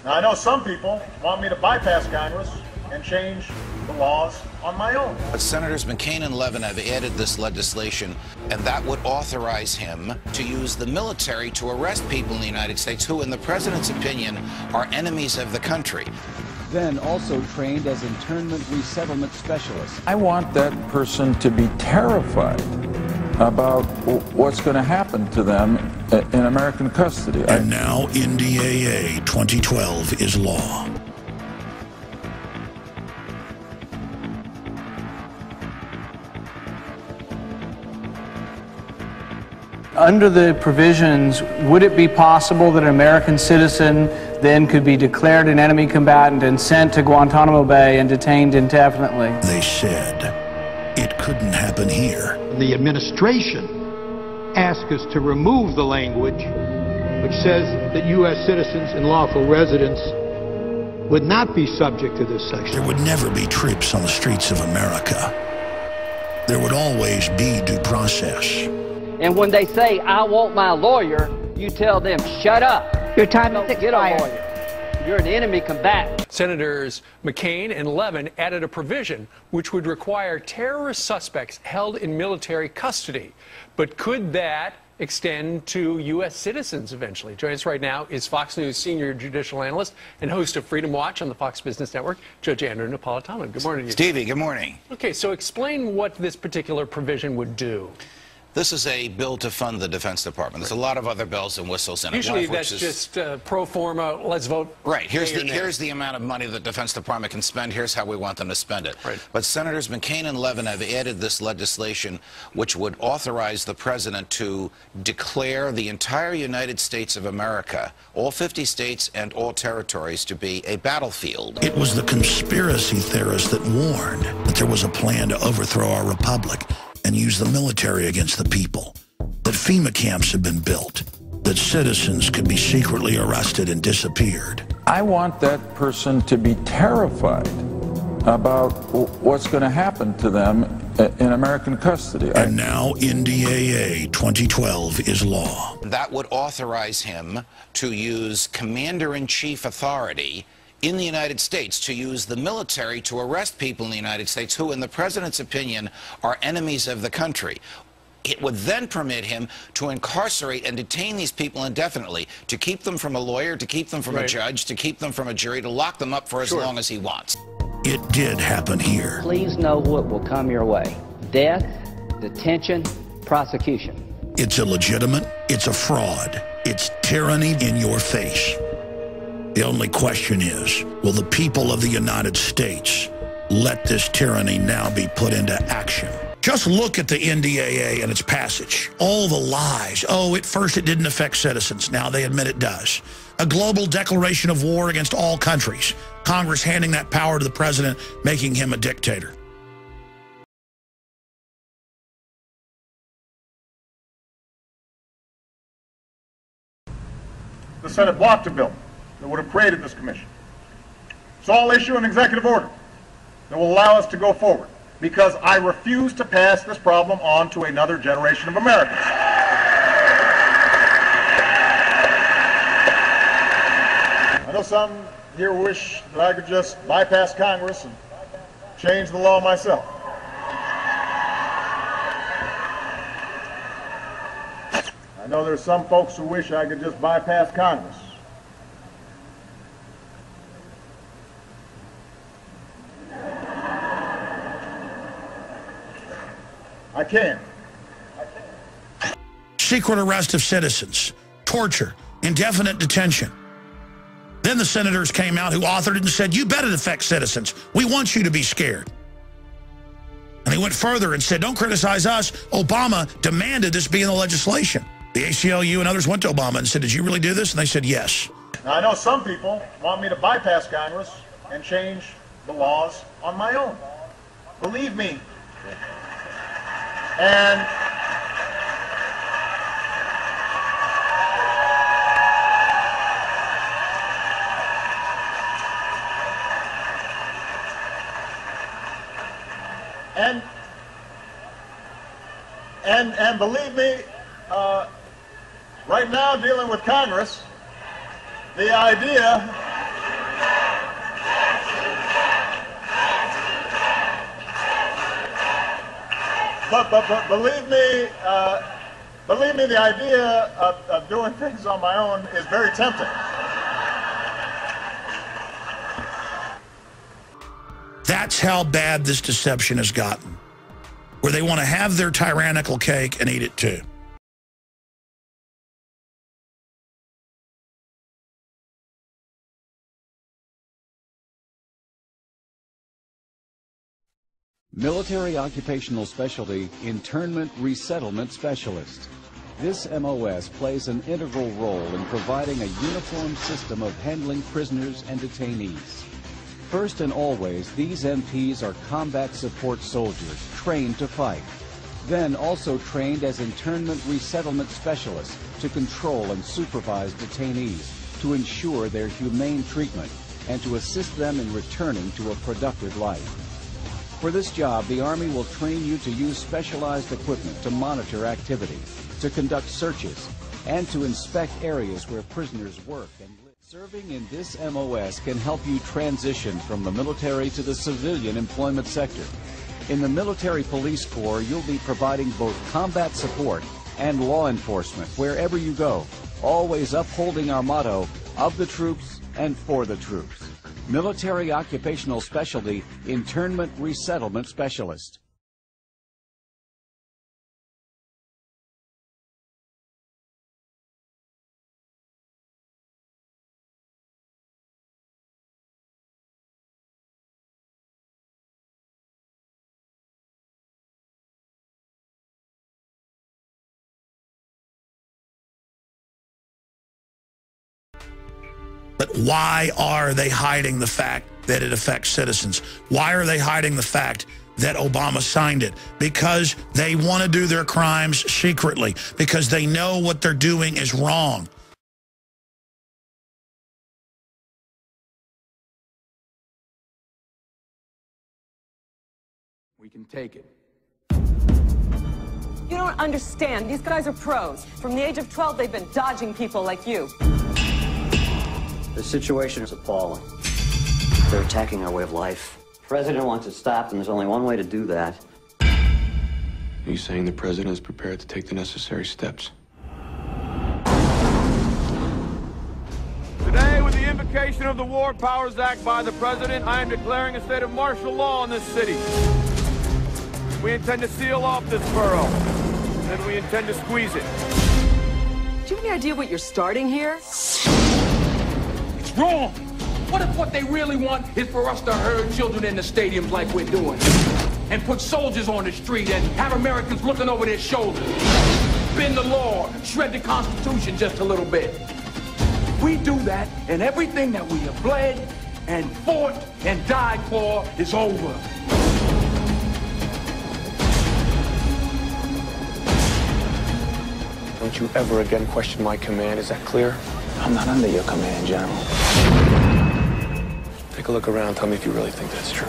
Now, I know some people want me to bypass Congress and change the laws on my own. But Senators McCain and Levin have added this legislation, and that would authorize him to use the military to arrest people in the United States who, in the president's opinion, are enemies of the country. Then also trained as internment resettlement specialists. I want that person to be terrified about what's going to happen to them in American custody. And now NDAA 2012 is law. Under the provisions, would it be possible that an American citizen then could be declared an enemy combatant and sent to Guantanamo Bay and detained indefinitely? They said it couldn't happen here. The administration asked us to remove the language which says that U.S. citizens and lawful residents would not be subject to this section. There would never be troops on the streets of America. There would always be due process. And when they say, I want my lawyer, you tell them, shut up. Your time is expired. Get a lawyer. You're an enemy combatant. Senators McCain and Levin added a provision which would require terrorist suspects held in military custody. But could that extend to U.S. citizens eventually? Joining us right now is Fox News senior judicial analyst and host of Freedom Watch on the Fox Business Network, Judge Andrew Napolitano. Good morning to you. Stevie, good morning. Okay, so explain what this particular provision would do. This is a bill to fund the Defense Department. There's a lot of other bells and whistles in it. Usually that's just pro forma, let's vote. Right. Here's the amount of money the Defense Department can spend. Here's how we want them to spend it. Right. But Senators McCain and Levin have added this legislation which would authorize the president to declare the entire United States of America, all 50 states and all territories, to be a battlefield. It was the conspiracy theorists that warned that there was a plan to overthrow our republic and use the military against the people, that FEMA camps had been built, that citizens could be secretly arrested and disappeared. I want that person to be terrified about what's going to happen to them in American custody. And now NDAA 2012 is law. That would authorize him to use commander-in-chief authority in the United States to use the military to arrest people in the United States who, in the president's opinion, are enemies of the country. It would then permit him to incarcerate and detain these people indefinitely, to keep them from a lawyer, to keep them from a judge, to keep them from a jury, to lock them up for as long as he wants. It did happen here. Please know what will come your way. Death, detention, prosecution. It's illegitimate. It's a fraud. It's tyranny in your face. The only question is, will the people of the United States let this tyranny now be put into action? Just look at the NDAA and its passage. All the lies. Oh, at first it didn't affect citizens. Now they admit it does. A global declaration of war against all countries. Congress handing that power to the president, making him a dictator. The Senate blocked a bill that would have created this commission. So I'll issue an executive order that will allow us to go forward, because I refuse to pass this problem on to another generation of Americans. I know some here wish that I could just bypass Congress and change the law myself. I know there's some folks who wish I could just bypass Congress. I can. Secret arrest of citizens, torture, indefinite detention. Then the senators came out who authored it and said, you bet it affects citizens. We want you to be scared. And they went further and said, don't criticize us. Obama demanded this be in the legislation. The ACLU and others went to Obama and said, did you really do this? And they said, yes. Now, I know some people want me to bypass Congress and change the laws on my own. Believe me. And believe me, right now dealing with Congress, the idea But believe me, the idea of doing things on my own is very tempting. That's how bad this deception has gotten, where they want to have their tyrannical cake and eat it too. Military Occupational Specialty Internment Resettlement Specialist. This MOS plays an integral role in providing a uniform system of handling prisoners and detainees. First and always, these MPs are combat support soldiers trained to fight. Then also trained as internment resettlement specialists to control and supervise detainees, to ensure their humane treatment, and to assist them in returning to a productive life. For this job, the Army will train you to use specialized equipment to monitor activity, to conduct searches, and to inspect areas where prisoners work and live. Serving in this MOS can help you transition from the military to the civilian employment sector. In the Military Police Corps, you'll be providing both combat support and law enforcement wherever you go, always upholding our motto, of the troops and for the troops. Military Occupational Specialty Internment Resettlement Specialist. But why are they hiding the fact that it affects citizens? Why are they hiding the fact that Obama signed it? Because they want to do their crimes secretly, because they know what they're doing is wrong. We can take it. You don't understand. These guys are pros. From the age of 12, they've been dodging people like you. The situation is appalling. They're attacking our way of life. The president wants it stopped, and there's only one way to do that. Are you saying the president is prepared to take the necessary steps? Today, with the invocation of the War Powers Act by the president, I am declaring a state of martial law in this city. We intend to seal off this borough, and we intend to squeeze it. Do you have any idea what you're starting here? Wrong. What if what they really want is for us to herd children in the stadiums like we're doing? And put soldiers on the street and have Americans looking over their shoulders? Bend the law, shred the Constitution just a little bit. If we do that, and everything that we have bled and fought and died for is over. Don't you ever again question my command, is that clear? I'm not under your command, General. Take a look around, tell me if you really think that's true.